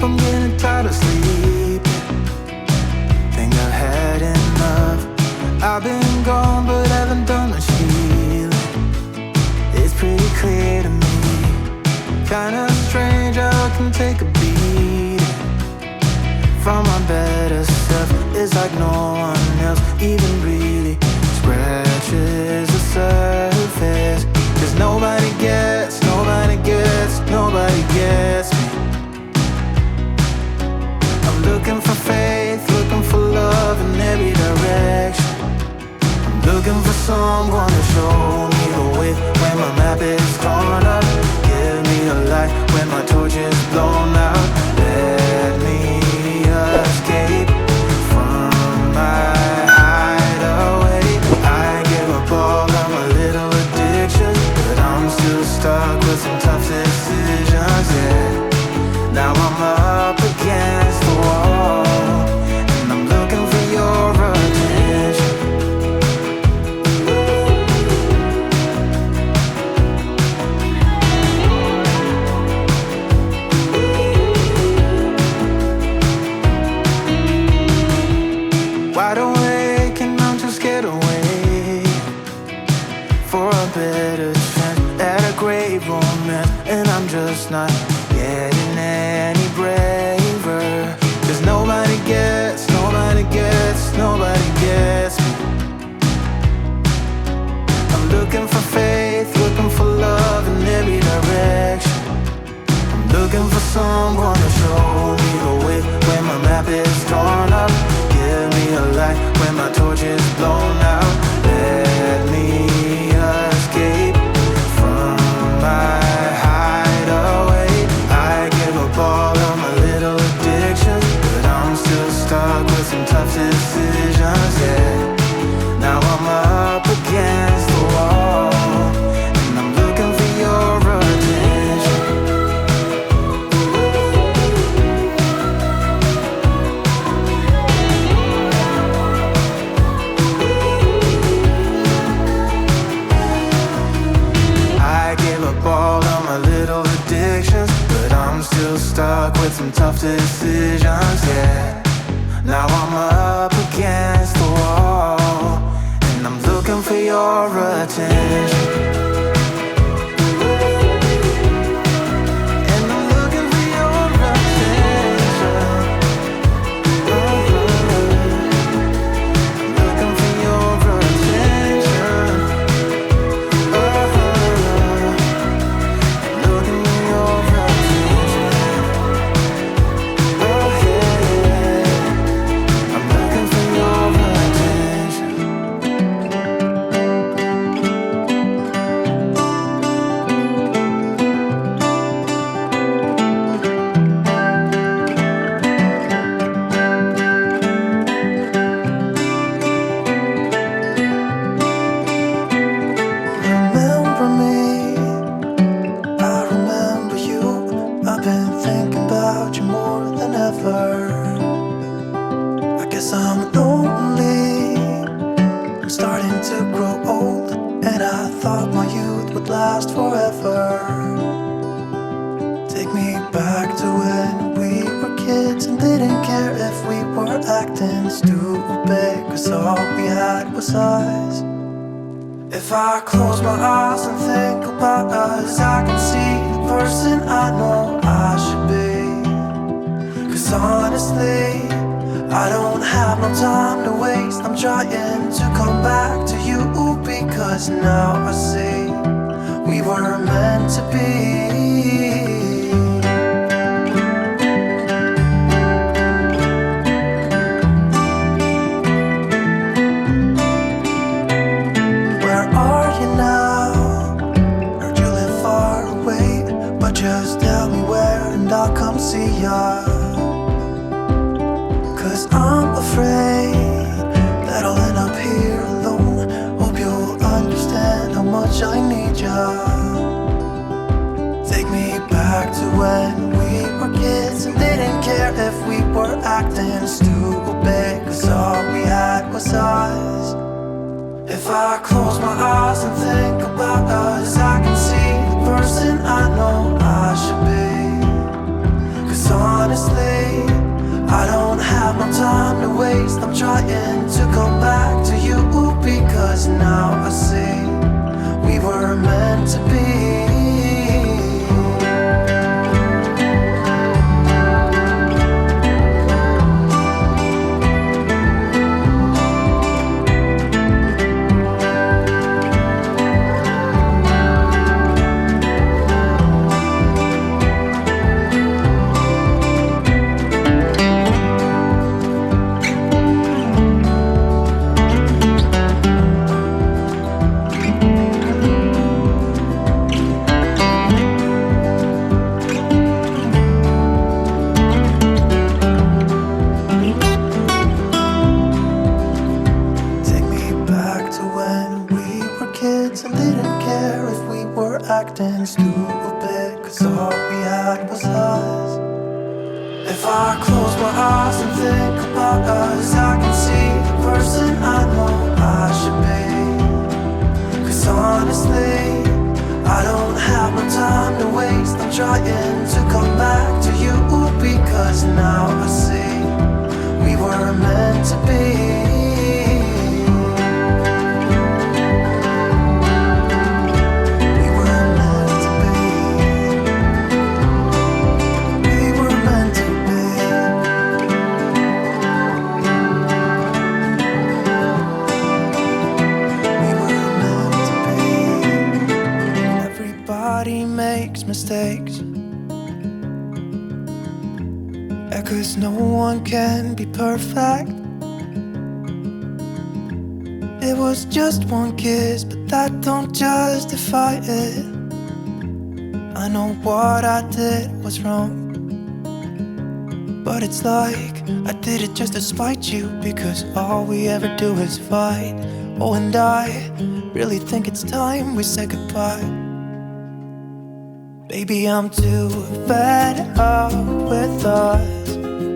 I'm getting tired of sleeping. Think I've had enough. I've been gone but haven't done much healing. It's pretty clear to me, kinda strange how I can take a beating from my better self. It's like no one else even really scratches the surface. Cause nobody gets me. I'm looking for faith, looking for love in every direction. I'm looking for someone to show me the way when my map is torn up. Give me a light when my torch is blown out. Let me escape from my hideaway. I give up all of my little addictions, but I'm still stuck with some tough decisions, yeah. Now I'm up against the wall, and I'm looking for your attention. Wide awake and I'm too scared to wait for a better chance at a great romance, and I'm just not getting any braver. Cause nobody gets me. I'm looking for faith, looking for love in every direction. I'm looking for someone to show me the way when my map is torn up. Give me a light when my torch is blown out. Let me escape from my hideaway. I give up all of my little addictions, but I'm still stuck with some tough decisions, yeah. Now I'm up against the wall, and I'm looking for your attention. I gave up all of my little addictions, but I'm still stuck with some tough decisions, yeah. Now I'm up against the wall, and I'm looking for your attention. And I'm looking for your attention. I'm looking for your attention. Looking for your attention. Oh yeah, I'm looking for your attention. Remember me, I remember you. I've been thinking about you more than ever. I guess I'm lonely, I'm starting to grow old, and I thought my youth would last forever. Take me back to when we were kids and didn't care if we were acting stupid, cause all we had was us. If I close my eyes and think about us, I can see the person I know I should be. Cause honestly, I don't have no time to waste. I'm trying to come back to you, because now I see we were meant to be. Where are you now? Heard you live far away, but just tell me where and I'll come see ya. Cause I'm afraid that I'll end up here alone. Hope you'll understand how much I need ya. Take me back to when we were kids and didn't care if we were acting stupid, cause all we had was us. If I close my eyes and think about us, I can see the person I know I should be. Cause honestly, acting stupid, 'cause all we had was us. If I close my eyes and think about us, I can see the person I know I should be. 'Cause honestly, I don't have no time to waste. I'm trying to come back to you, because now I see we were meant to be. Mistakes, yeah, 'cause no one can be perfect. It was just one kiss, but that don't justify it. I know what I did was wrong, but it's like I did it just to spite you, because all we ever do is fight. Oh, and I really think it's time we say goodbye. Baby, I'm too fed up with us.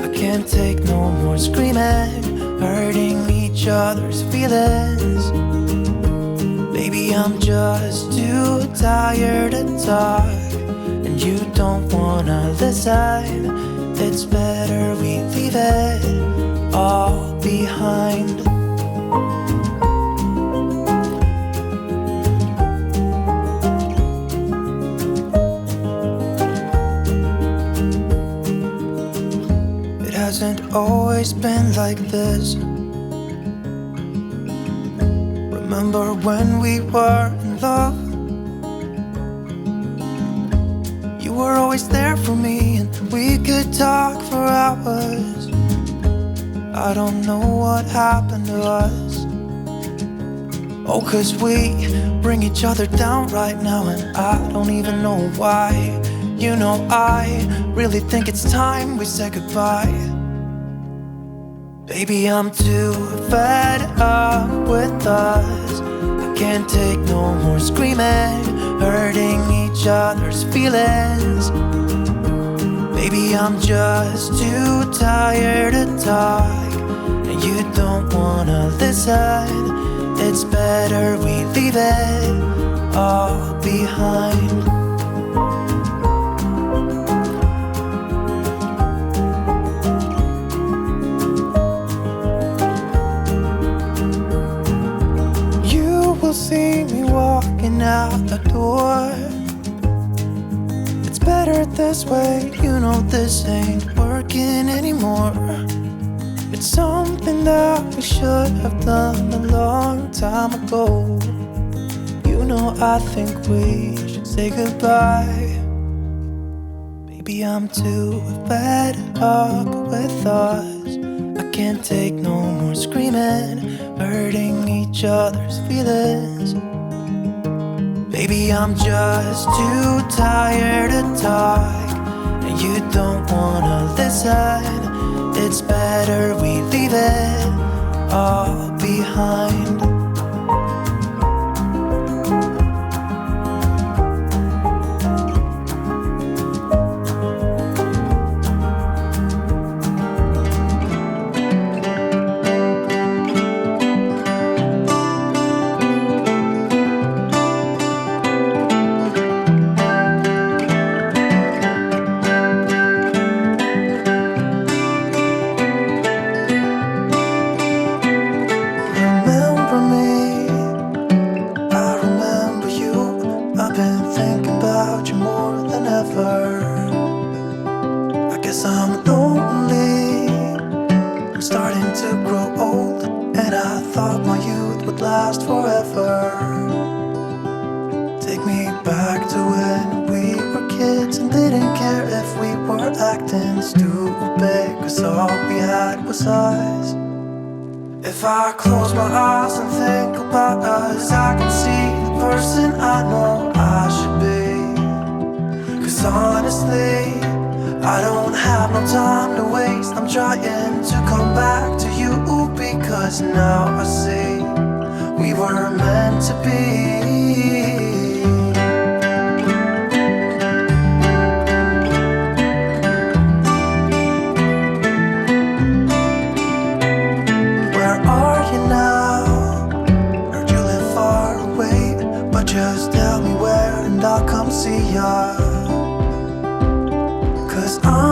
I can't take no more screaming, hurting each other's feelings. Baby, I'm just too tired to talk, and you don't wanna listen. It's better we leave it all behind. Hasn't always been like this. Remember when we were in love? You were always there for me, and we could talk for hours. I don't know what happened to us. Oh, 'cause we bring each other down right now, and I don't even know why. You know, I really think it's time we say goodbye. Baby, I'm too fed up with us. I can't take no more screaming, hurting each other's feelings. Baby, I'm just too tired to talk, and you don't wanna listen. It's better we leave it all behind. See me walking out the door. It's better this way, you know this ain't working anymore. It's something that we should have done a long time ago. You know, I think we should say goodbye. Baby, I'm too fed up with us. I can't take no more screaming, hurting each other's feelings. Baby, I'm just too tired to talk, and you don't wanna listen. It's better we leave it all behind. If I close my eyes and think about us, I can see the person I know I should be. 'Cause honestly, I don't have no time to waste. I'm trying to come back to you, because now I see we were meant to be.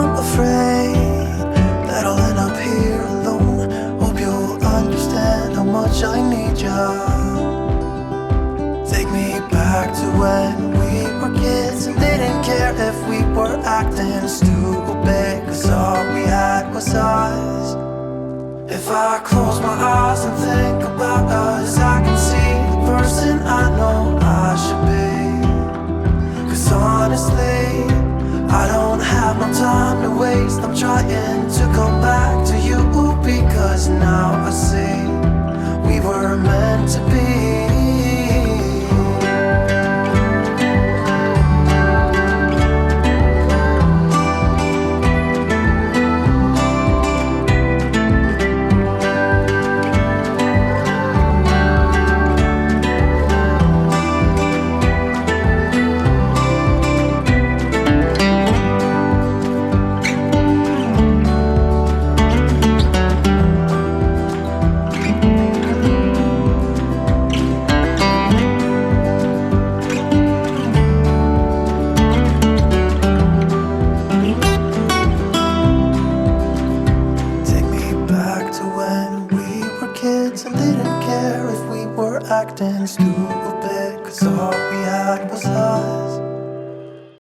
I'm afraid that I'll end up here alone. Hope you'll understand how much I need you. Take me back to when we were kids and didn't care if we were acting stupid, 'cause all we had was us. If I close my eyes and think about us, I can see the person I know I should be. 'Cause honestly, I don't have no time to waste. I'm trying to come back to you, because now I see we were meant to be. Acting stupid.